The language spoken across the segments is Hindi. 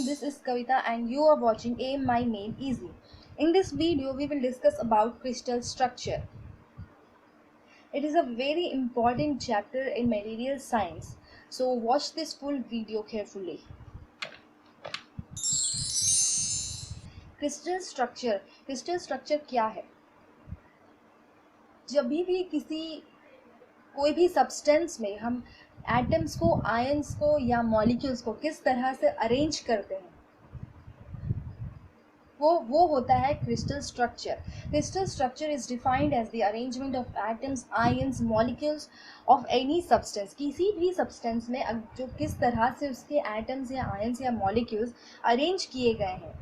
this is Kavita and you are watching Aim My Name Easy. In this video, we will discuss about crystal structure. It is a very important chapter in material science, so watch this full video carefully. Crystal structure क्या है? जब भी कोई भी सब्सटेंस में हम एटम्स को, आयंस को या मॉलिक्यूल्स को किस तरह से अरेंज करते हैं, वो होता है crystal structure. Crystal structure is defined as the arrangement of atoms, ions, molecules of any substance. किसी भी सब्सटेंस में जो किस तरह से उसके एटम्स या आयंस या मॉलिक्यूल्स अरेंज किए गए हैं,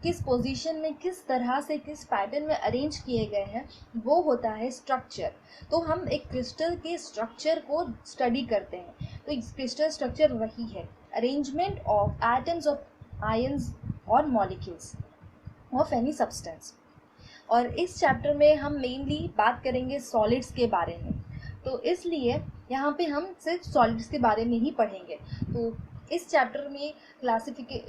किस पोजीशन में, किस तरह से, किस पैटर्न में अरेंज किए गए हैं, वो होता है स्ट्रक्चर. तो हम एक क्रिस्टल के स्ट्रक्चर को स्टडी करते हैं. तो एक क्रिस्टल स्ट्रक्चर वही है, arrangement of atoms, of ions और मॉलिक्यूल्स ऑफ एनी सब्सटेंस. और इस चैप्टर में हम मेनली बात करेंगे सॉलिड्स के बारे में. तो इसलिए यहाँ पे हम सिर्फ सॉलिड्स के बारे में ही पढ़ेंगे. तो इस चैप्टर में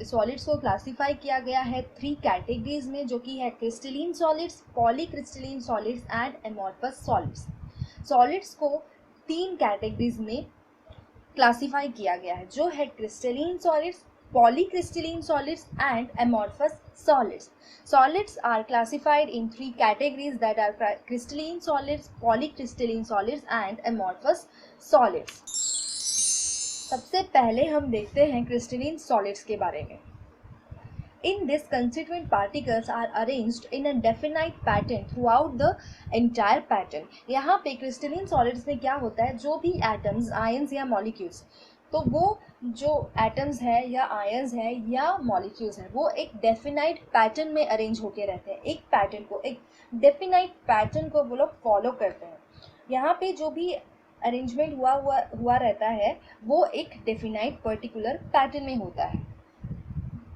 सॉलिड्स को क्लासीफाई किया गया है 3 कैटेगरीज में, जो कि है crystalline solids, polycrystalline solids and amorphous solids. Solids को 3 कैटेगरीज में क्लासीफाई किया गया है, जो है crystalline solids, polycrystalline solids and amorphous solids. Solids are classified in 3 categories, that are crystalline solids, polycrystalline solids and amorphous solids. सबसे पहले हम देखते हैं crystalline solids के बारे में. In this, constituent particles are arranged in a definite pattern throughout the entire pattern. यहाँ पे crystalline solids में क्या होता है, जो भी atoms, ions या molecules, तो वो जो एटम्स है या आयंस है या मॉलिक्यूल्स है, वो एक डेफिनाइट पैटर्न में अरेंज होके रहते हैं. एक पैटर्न को, एक डेफिनाइट पैटर्न को वो लोग फॉलो करते हैं. यहाँ पे जो भी अरेंजमेंट हुआ रहता है, वो एक डेफिनाइट पर्टिकुलर पैटर्न में होता है,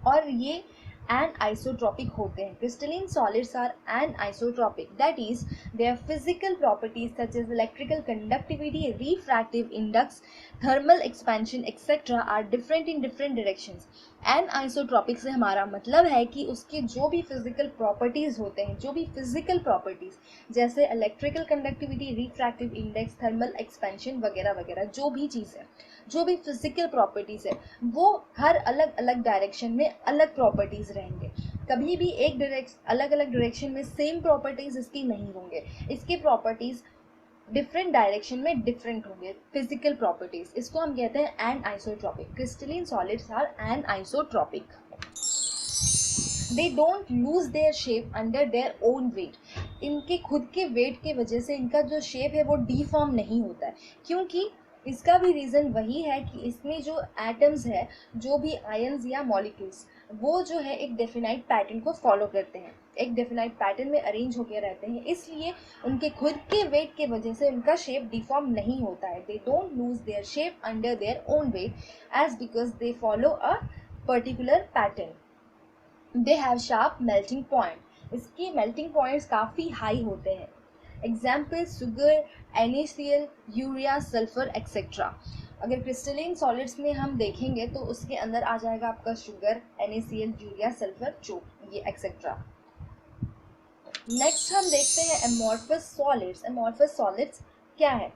और ये anisotropy होते हैं. Crystalline solids are anisotropy, that is, their physical properties such as electrical conductivity, refractive index, thermal expansion etc. are different in different directions. Anisotropic से हमारा मतलब है कि उसके जो भी फिजिकल प्रॉपर्टीज़ होते हैं, जो भी फिजिकल प्रॉपर्टीज़ जैसे electrical conductivity, refractive index, thermal expansion वगैरह वगैरह, जो भी चीज़ है, जो भी फिजिकल प्रॉपर्टीज़ है, वो हर अलग अलग डायरेक्शन में अलग प्रॉपर्टीज़ रहेंगे. कभी भी अलग अलग डायरेक्शन में सेम प्रॉपर्टीज़ इसकी नहीं होंगे. इसके प्रॉपर्टीज़ डिफरेंट डायरेक्शन में डिफरेंट होंगे, फिजिकल प्रॉपर्टीज़. इसको हम कहते हैं anisotropic. Crystalline solids are anisotropic. They don't lose their shape under their own weight. इनके खुद के वेट के वजह से इनका जो शेप है वो डीफॉर्म नहीं होता है, क्योंकि इसका भी रीज़न वही है कि इसमें जो एटम्स है, जो भी आयंस या मॉलिक्यूल्स, वो जो है एक डेफिनाइट पैटर्न को फॉलो करते हैं, एक डेफिनाइट पैटर्न में अरेंज होकर रहते हैं. इसलिए उनके खुद के वेट के वजह से उनका शेप डिफॉर्म नहीं होता है. They don't lose their shape under their own weight as because they follow a particular pattern. They have sharp melting point. इसके मेल्टिंग पॉइंट्स काफ़ी हाई होते हैं. Example sugar, NaCl, urea, sulphur etcetera. अगर क्रिस्टलीन सॉलिड्स में हम देखेंगे तो उसके अंदर आ जाएगा आपका शुगर, NaCl, यूरिया, सल्फर, ये एक्सेट्रा. नेक्स्ट हम देखते हैं एमॉर्फस सॉलिड्स. एमॉर्फस सॉलिड्स क्या है?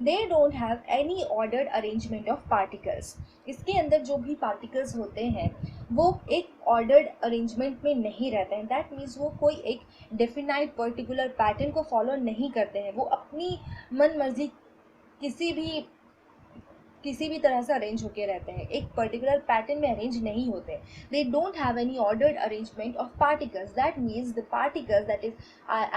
They don't have any ordered arrangement of particles. इसके अंदर जो भी पार्टिकल्स होते हैं वो एक ऑर्डर्ड अरेंजमेंट में नहीं रहते हैं. दैट मीन्स वो कोई एक डेफिनाइट पर्टिकुलर पैटर्न को फॉलो नहीं करते हैं. वो अपनी मन मर्जी किसी भी तरह से अरेंज होके रहते हैं, एक पर्टिकुलर पैटर्न में अरेंज नहीं होते. They don't have any ordered arrangement of particles. That means the particles, that is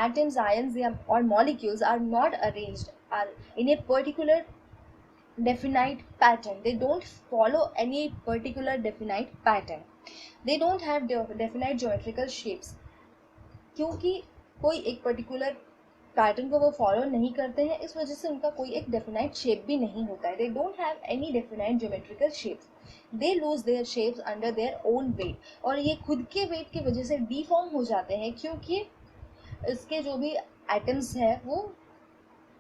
atoms, ions और molecules, are not arranged are in a particular definite pattern. They don't follow any particular definite pattern. They don't have definite geometrical shapes. क्योंकि कोई एक particular पैटर्न को वो फॉलो नहीं करते हैं, इस वजह से उनका कोई एक डेफिनाइट शेप भी नहीं होता है. They don't have any definite geometrical shapes. They lose their shapes under their own wait. और ये खुद के वेट की वजह से डीफॉर्म हो जाते हैं, क्योंकि इसके जो भी एटम्स है वो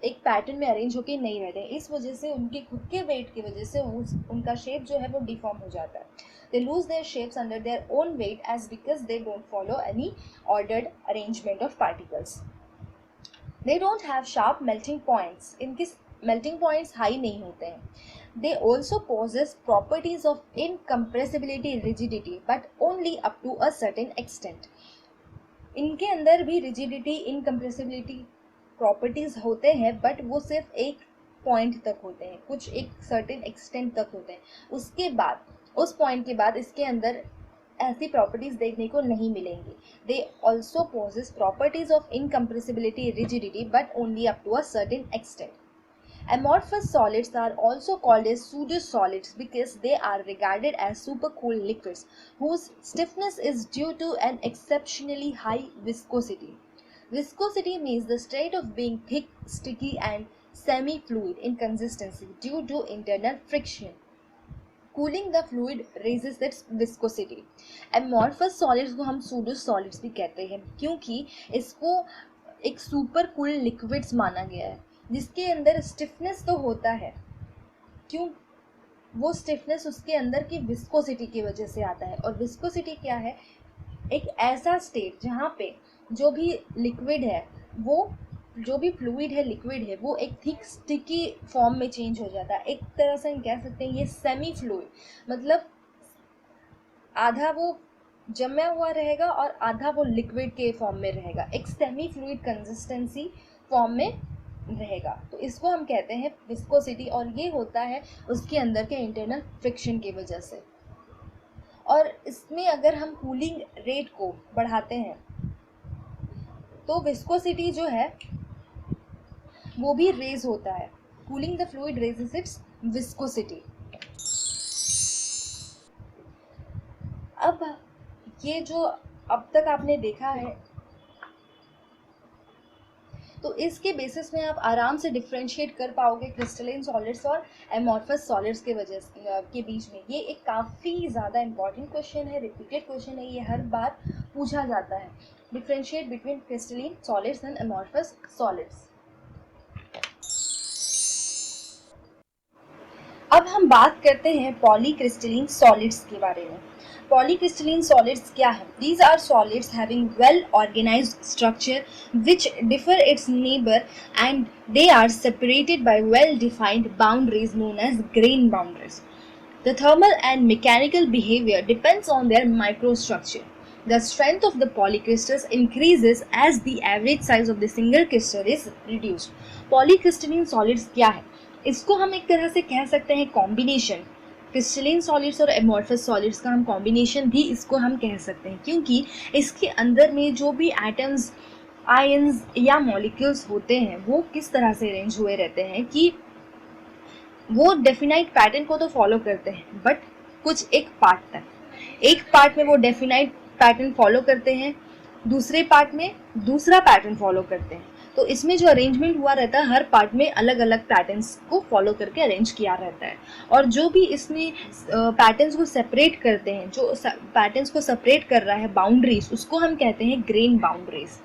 एक पैटर्न में अरेंज होके नहीं रहते हैं. इस वजह से उनके खुद के वेट की वजह से उनका शेप जो है वो डिफॉर्म हो जाता है. They lose their shapes under their own weight as because they don't follow any ordered arrangement of particles. They don't have sharp melting points. इनके melting points high नहीं होते हैं. They also possess properties of incompressibility, rigidity, but only up to a certain extent. इनके अंदर भी rigidity, incompressibility प्रॉपर्टीज होते हैं, बट वो सिर्फ एक पॉइंट तक होते हैं, कुछ एक सर्टेन एक्सटेंट तक होते हैं. उसके बाद, उस पॉइंट के बाद इसके अंदर ऐसी प्रॉपर्टीज देखने को नहीं मिलेंगी. They also possess properties of incompressibility, rigidity, but only up to a certain extent. Amorphous solids are also called as pseudo-solids because they are regarded as supercool liquids whose stiffness is due to an exceptionally high viscosity. Viscosity means the state of being thick, sticky and semi-fluid in consistency due to internal friction. Cooling the fluid raises its viscosity. Amorphous solids को हम pseudo solids भी कहते हैं क्योंकि इसको एक super cool liquids माना गया है जिसके अंदर स्टिफनेस तो होता है. क्यों? वो स्टिफनेस उसके अंदर की विस्कोसिटी की वजह से आता है. और विस्कोसिटी क्या है? एक ऐसा स्टेट जहाँ पे जो भी लिक्विड है, वो जो भी फ्लूइड है, लिक्विड है, वो एक थिक स्टिकी फॉर्म में चेंज हो जाता है. एक तरह से हम कह सकते हैं ये सेमी फ्लूइड, मतलब आधा वो जमा हुआ रहेगा और आधा वो लिक्विड के फॉर्म में रहेगा. एक सेमी फ्लूइड कंसिस्टेंसी फॉर्म में रहेगा. तो इसको हम कहते हैं विस्कोसिटी, और ये होता है उसके अंदर के इंटरनल फ्रिक्शन की वजह से. और इसमें अगर हम कूलिंग रेट को बढ़ाते हैं तो विस्कोसिटी जो है वो भी रेज होता है. Cooling the fluid raises it's viscosity. अब ये जो अब तक आपने देखा है, तो इसके बेसिस में आप आराम से डिफ्रेंशिएट कर पाओगे क्रिस्टलाइन सॉलिड्स और एमॉर्फस सॉलिड्स के के बीच में. ये एक काफ़ी ज़्यादा इंपॉर्टेंट क्वेश्चन है, रिपीटेड क्वेश्चन है, ये हर बार पूछा जाता है. Differentiate between crystalline solids and amorphous solids. अब हम बात करते हैं पॉलीक्रिस्टलाइन सॉलिड्स के बारे में. Polycrystalline solids क्या है? These are solids having well organized structure which differ its neighbor and they are separated by well defined boundaries known as grain boundaries. The thermal and mechanical behavior depends on their microstructure. The strength of the polycrystals increases as the average size of the single crystal is reduced. Polycrystalline solids क्या है? इसको हम एक तरह से कह सकते हैं कॉम्बिनेशन. क्रिस्टलाइन सॉलिड्स और एमॉर्फस सॉलिड्स का हम कॉम्बिनेशन भी इसको हम कह सकते हैं क्योंकि इसके अंदर में जो भी एटम्स, आयंस या मॉलिक्यूल्स होते हैं वो किस तरह से अरेंज हुए रहते हैं कि वो डेफिनाइट पैटर्न को तो फॉलो करते हैं बट कुछ एक पार्ट तक. एक पार्ट में वो डेफिनाइट पैटर्न फॉलो करते हैं, दूसरे पार्ट में दूसरा पैटर्न फॉलो करते हैं. तो इसमें जो अरेंजमेंट हुआ रहता है हर पार्ट में अलग अलग पैटर्न्स को फॉलो करके अरेंज किया रहता है. और जो भी इसमें पैटर्न्स को सेपरेट करते हैं, जो पैटर्न्स को सेपरेट कर रहा है बाउंड्रीज, उसको हम कहते हैं ग्रेन बाउंड्रीज.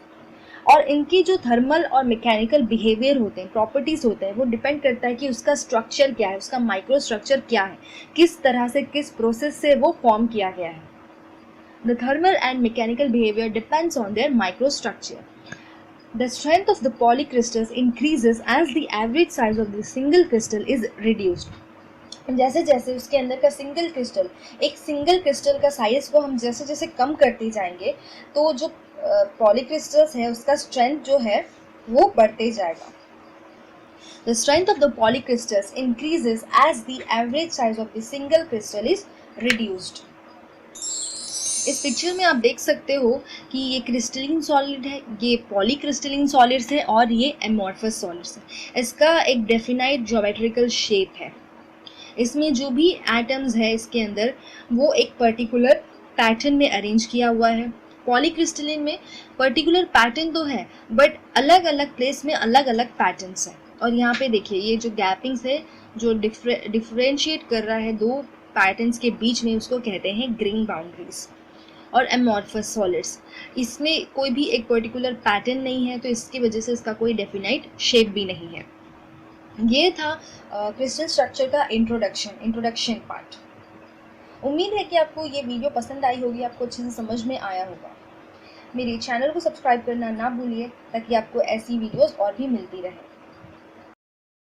और इनकी जो थर्मल और मैकेनिकल बिहेवियर होते हैं, प्रॉपर्टीज होते हैं, वो डिपेंड करता है कि उसका स्ट्रक्चर क्या है, उसका माइक्रो स्ट्रक्चर क्या है, किस तरह से, किस प्रोसेस से वो फॉर्म किया गया है. The thermal and mechanical behaviour depends on their micro structure. The strength of the polycrystals increases as the average size of the single crystal is reduced. जैसे जैसे उसके अंदर का सिंगल क्रिस्टल, एक सिंगल क्रिस्टल का साइज को हम जैसे जैसे कम करते जाएंगे तो जो पॉलीक्रिस्टल्स है उसका स्ट्रेंथ जो है वो बढ़ते जाएगा. The strength of the polycrystals increases as the average size of the single crystal is reduced. इस पिक्चर में आप देख सकते हो कि ये क्रिस्टलिन सॉलिड है, ये पॉलीक्रिस्टलिन सॉलिड्स है और ये एमॉर्फस सॉलिड्स है. इसका एक डेफिनाइट ज्योमेट्रिकल शेप है. इसमें जो भी एटम्स है इसके अंदर वो एक पर्टिकुलर पैटर्न में अरेंज किया हुआ है. पॉलीक्रिस्टलिन में पर्टिकुलर पैटर्न तो है बट अलग अलग प्लेस में अलग अलग पैटर्न्स हैं. और यहाँ पे देखिए ये जो गैपिंग्स है जो डिफ्रेंशिएट कर रहा है दो पैटर्न्स के बीच में, उसको कहते हैं ग्रेन बाउंड्रीज. और एमॉर्फस सॉलिड्स, इसमें कोई भी एक पर्टिकुलर पैटर्न नहीं है तो इसकी वजह से इसका कोई डेफिनाइट शेप भी नहीं है. ये था क्रिस्टल स्ट्रक्चर का इंट्रोडक्शन पार्ट. उम्मीद है कि आपको ये वीडियो पसंद आई होगी, आपको अच्छे से समझ में आया होगा। मेरे चैनल को सब्सक्राइब करना ना भूलिए ताकि आपको ऐसी वीडियोस और भी मिलती रहे।